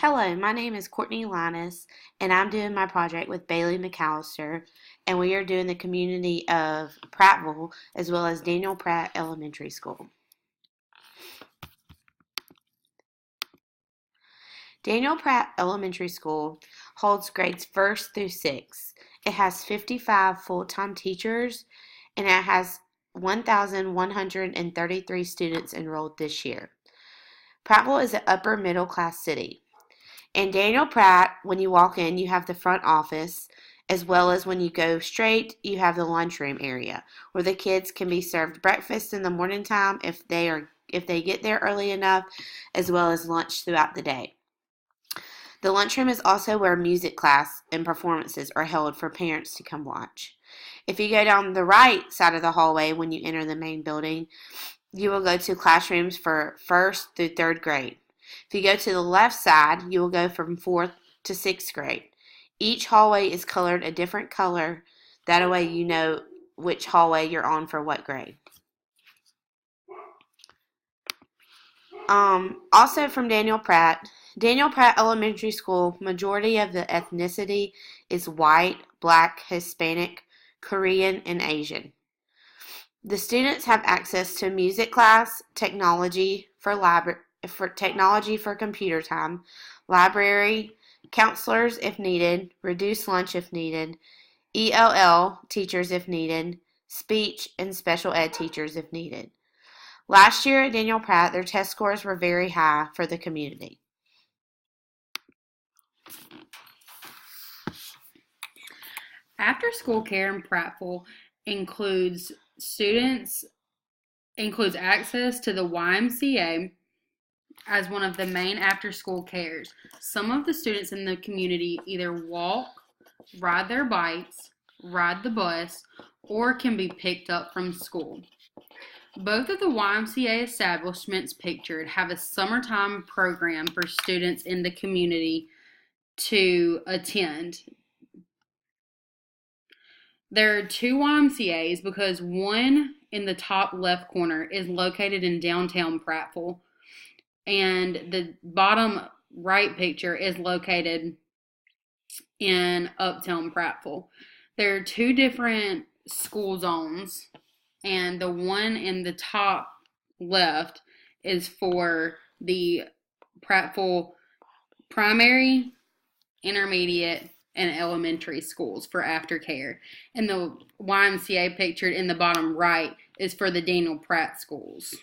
Hello, my name is Kortney and I'm doing my project with Bailey McAllister, and we are doing the community of Prattville as well as Daniel Pratt Elementary School. Daniel Pratt Elementary School holds grades 1st through 6th. It has 55 full-time teachers, and it has 1,133 students enrolled this year. Prattville is an upper middle class city. In Daniel Pratt, when you walk in, you have the front office, as well as when you go straight, you have the lunchroom area where the kids can be served breakfast in the morning time if they get there early enough, as well as lunch throughout the day. The lunchroom is also where music class and performances are held for parents to come watch. If you go down the right side of the hallway when you enter the main building, you will go to classrooms for 1st through 3rd grade. If you go to the left side, you will go from 4th to 6th grade. Each hallway is colored a different color. That way you know which hallway you're on for what grade. Also from Daniel Pratt Elementary School, majority of the ethnicity is white, black, Hispanic, Korean, and Asian. The students have access to music class, technology for computer time, library, counselors if needed, reduced lunch if needed, ELL teachers if needed, speech and special ed teachers if needed. Last year at Daniel Pratt, their test scores were very high for the community. After school care in Prattville includes access to the YMCA as one of the main after school cares. Some of the students in the community either walk, ride their bikes, ride the bus, or can be picked up from school. Both of the YMCA establishments pictured have a summertime program for students in the community to attend. There are two YMCAs because one in the top left corner is located in downtown Prattville, and the bottom right picture is located in uptown Prattville. There are two different school zones, and the one in the top left is for the Prattville primary, intermediate, and elementary schools for aftercare. And the YMCA pictured in the bottom right is for the Daniel Pratt schools.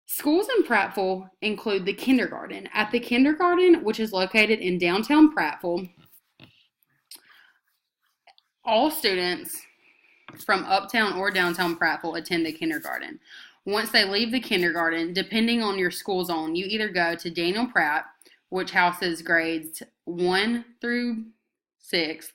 Schools in Prattville include the kindergarten. At the kindergarten, which is located in downtown Prattville, all students from uptown or downtown Prattville attend the kindergarten. Once they leave the kindergarten, depending on your school zone, you either go to Daniel Pratt, which houses grades 1 through 6th,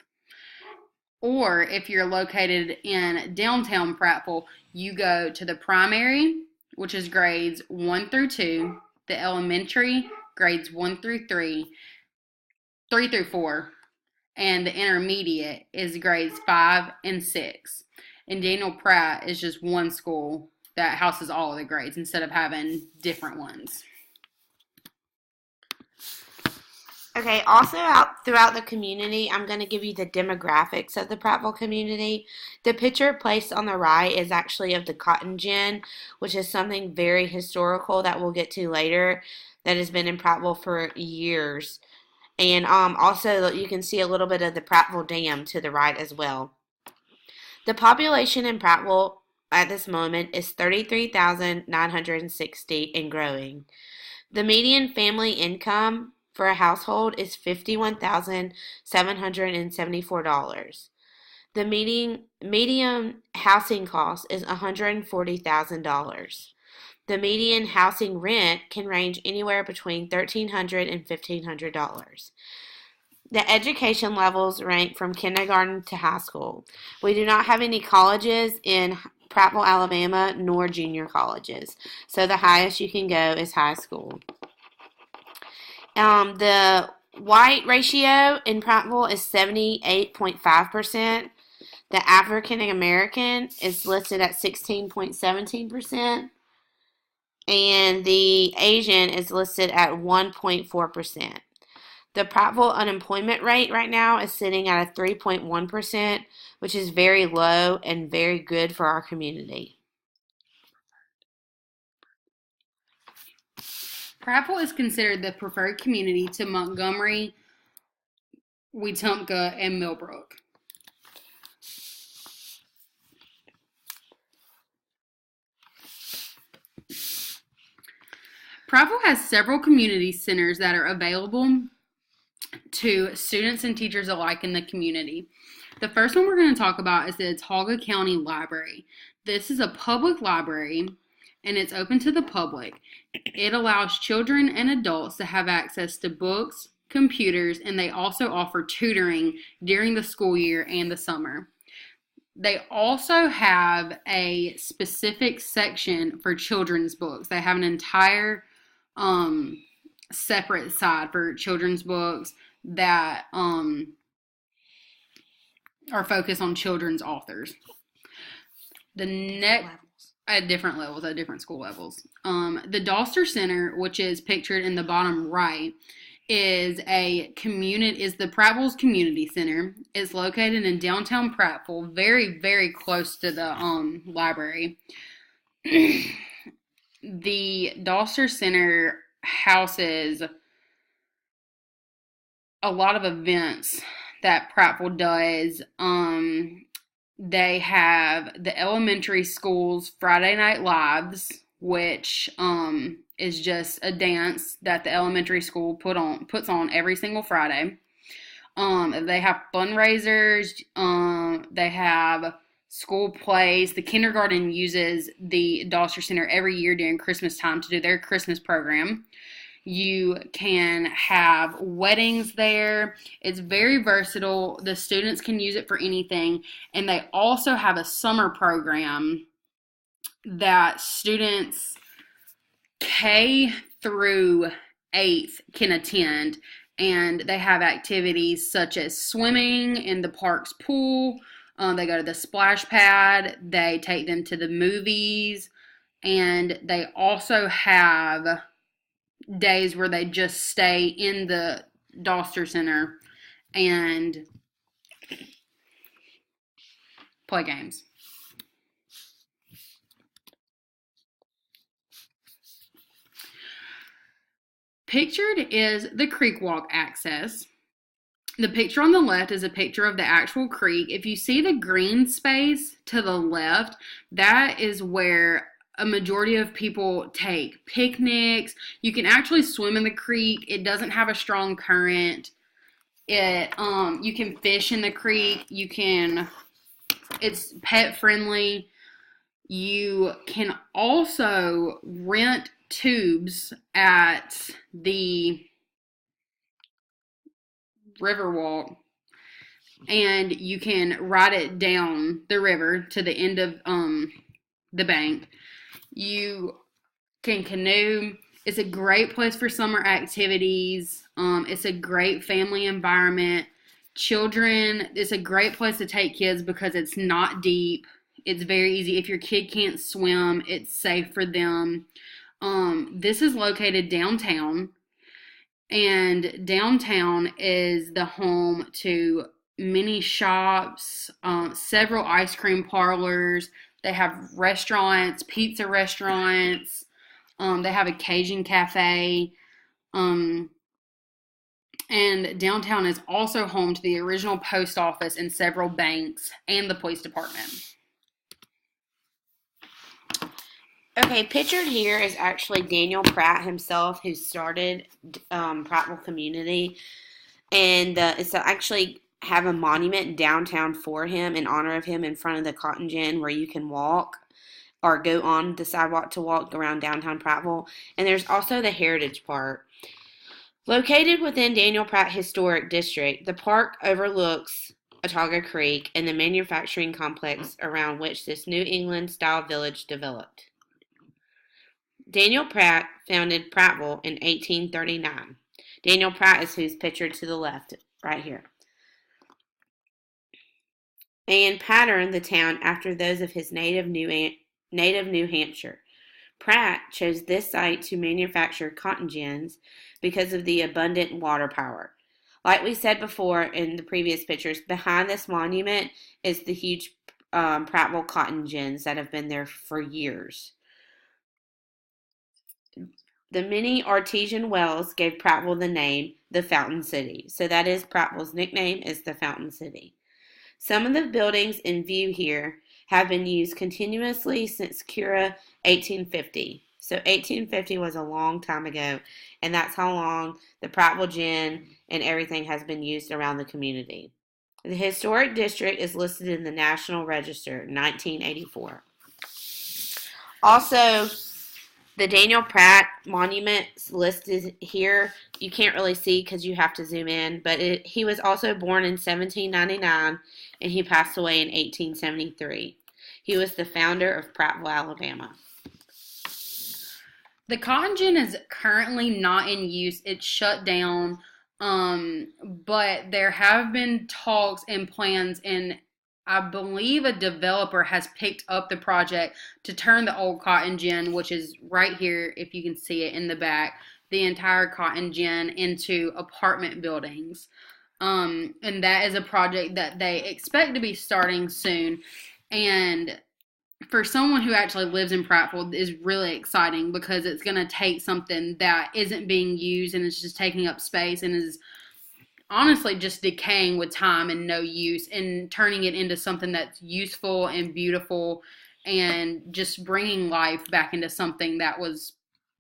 or if you're located in downtown Prattville, you go to the primary, which is grades 1 through 2, the elementary, grades 1 through 3, 3 through 4, and the intermediate is grades 5 and 6. And Daniel Pratt is just one school that houses all of the grades instead of having different ones. Okay, also out throughout the community, I'm going to give you the demographics of the Prattville community. The picture placed on the right is actually of the cotton gin, which is something very historical that we'll get to later that has been in Prattville for years. And also you can see a little bit of the Prattville Dam to the right as well. The population in Prattville at this moment is 33,960 and growing. The median family income for a household is $51,774. The median housing cost is $140,000. The median housing rent can range anywhere between $1,300 and $1,500. The education levels rank from kindergarten to high school. We do not have any colleges in Prattville, Alabama, nor junior colleges. So the highest you can go is high school. The white ratio in Prattville is 78.5%. The African American is listed at 16.17%, and the Asian is listed at 1.4%. The Prattville unemployment rate right now is sitting at a 3.1%, which is very low and very good for our community. Prattville is considered the preferred community to Montgomery, Wetumpka, and Millbrook. Prattville has several community centers that are available to students and teachers alike in the community. The first one we're going to talk about is the Autauga County Library. This is a public library and it's open to the public. It allows children and adults to have access to books, computers, and they also offer tutoring during the school year and the summer. They also have a specific section for children's books. They have an entire separate side for children's books that are focused on children's authors. The next at different levels, at different school levels. The Doster Center, which is pictured in the bottom right, is the Prattville's Community Center. It's located in downtown Prattville, very, very close to the library. The Doster Center houses a lot of events that Prattville does. They have the elementary school's Friday Night Lives, which is just a dance that the elementary school puts on every single Friday. They have fundraisers. They have school plays. The kindergarten uses the Doster Center every year during Christmas time to do their Christmas program. You can have weddings there. It's very versatile. The students can use it for anything. And they also have a summer program that students K through 8th can attend. And they have activities such as swimming in the park's pool. They go to the splash pad. They take them to the movies. And they also have days where they just stay in the Doster Center and play games. Pictured is the creek walk access. The picture on the left is a picture of the actual creek. If you see the green space to the left, that is where a majority of people take picnics. You can actually swim in the creek. It doesn't have a strong current. You can fish in the creek. It's pet friendly. You can also rent tubes at the Riverwalk, and you can ride it down the river to the end of the bank. You can canoe. It's a great place for summer activities. It's a great family environment. It's a great place to take kids because it's not deep. It's very easy. If your kid can't swim, it's safe for them. This is located downtown, and downtown is the home to many shops, several ice cream parlors. They have restaurants, pizza restaurants. They have a Cajun cafe. And downtown is also home to the original post office and several banks and the police department. Okay, pictured here is actually Daniel Pratt himself, who started Prattville Community. And it's actually have a monument downtown for him in honor of him in front of the Cotton Gin where you can walk or go on the sidewalk to walk around downtown Prattville. And there's also the Heritage Park. Located within Daniel Pratt Historic District, the park overlooks Autauga Creek and the manufacturing complex around which this New England-style village developed. Daniel Pratt founded Prattville in 1839. Daniel Pratt is who's pictured to the left, right here. And patterned the town after those of his native New Hampshire. Pratt chose this site to manufacture cotton gins because of the abundant water power. Like we said before in the previous pictures, behind this monument is the huge Prattville cotton gins that have been there for years. The many artesian wells gave Prattville the name the Fountain City. So that is Prattville's nickname, is the Fountain City. Some of the buildings in view here have been used continuously since Cura 1850. So 1850 was a long time ago, and that's how long the Prattville Gin and everything has been used around the community. The historic district is listed in the National Register, 1984. Also, the Daniel Pratt monuments listed here, you can't really see because you have to zoom in, but he was also born in 1799 and he passed away in 1873. He was the founder of Prattville, Alabama. The cotton gin is currently not in use. It's shut down, but there have been talks and plans, and I believe a developer has picked up the project to turn the old cotton gin, which is right here, if you can see it in the back, the entire cotton gin into apartment buildings. And that is a project that they expect to be starting soon. And for someone who actually lives in Prattville, is really exciting because it's going to take something that isn't being used and it's just taking up space and is honestly just decaying with time and no use, and turning it into something that's useful and beautiful and just bringing life back into something that was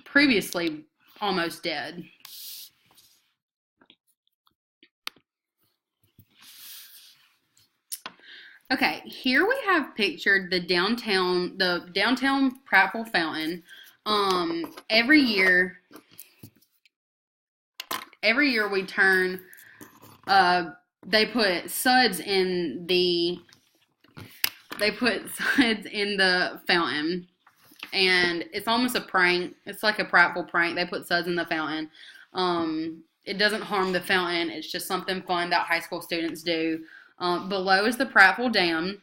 previously almost dead. Okay, here we have pictured the downtown Prattville Fountain. Every year we turn. They put suds in the fountain, and it's almost a prank. It's like a Prattville prank. They put suds in the fountain. It doesn't harm the fountain. It's just something fun that high school students do. Below is the Prattville Dam.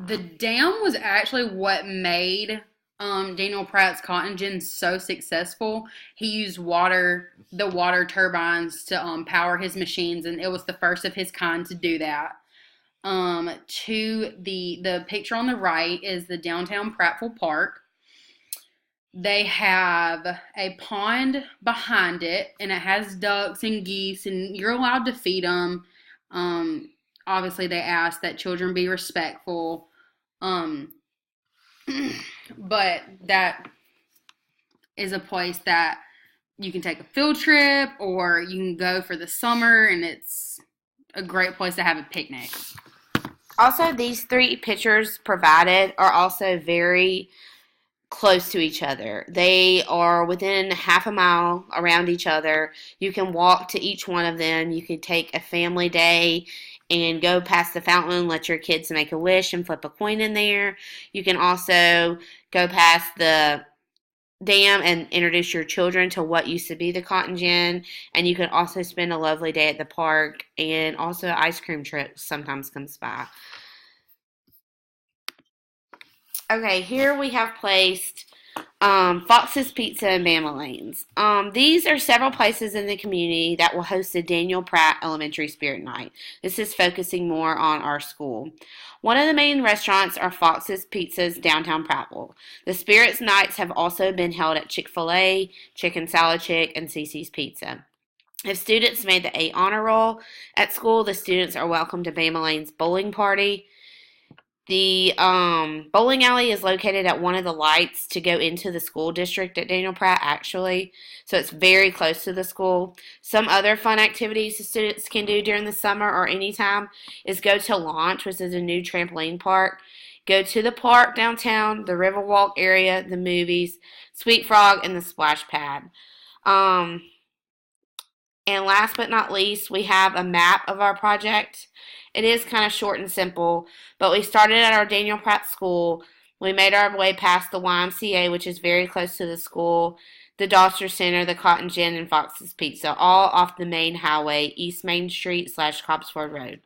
The dam was actually what made Daniel Pratt's cotton gin so successful. He used the water turbines to power his machines, and it was the first of his kind to do that. To the picture on the right is the downtown Prattville Park. They have a pond behind it, and it has ducks and geese, and you're allowed to feed them. Obviously, they ask that children be respectful. But that is a place that you can take a field trip or you can go for the summer, and it's a great place to have a picnic. Also, these three pictures provided are also very close to each other. They are within half a mile around each other. You can walk to each one of them. You can take a family day and go past the fountain, let your kids make a wish and flip a coin in there. You can also go past the dam and introduce your children to what used to be the cotton gin. And you can also spend a lovely day at the park, and also ice cream trip sometimes comes by. Okay, here we have placed Fox's Pizza and Bama Lanes. These are several places in the community that will host the Daniel Pratt Elementary Spirit Night. This is focusing more on our school. One of the main restaurants are Fox's Pizzas downtown Prattville. The Spirits Nights have also been held at Chick-fil-A, Chicken Salad Chick, and Cece's Pizza. If students made the A honor roll at school, the students are welcome to Bama Lane's bowling party. The bowling alley is located at one of the lights to go into the school district at Daniel Pratt, actually. So it's very close to the school. Some other fun activities the students can do during the summer or anytime is go to Launch, which is a new trampoline park. Go to the park downtown, the Riverwalk area, the movies, Sweet Frog, and the splash pad. And last but not least, we have a map of our project. It is kind of short and simple, but we started at our Daniel Pratt School. We made our way past the YMCA, which is very close to the school. the Doster Center, the Cotton Gin, and Fox's Pizza, all off the main highway, East Main Street / Copsford Road.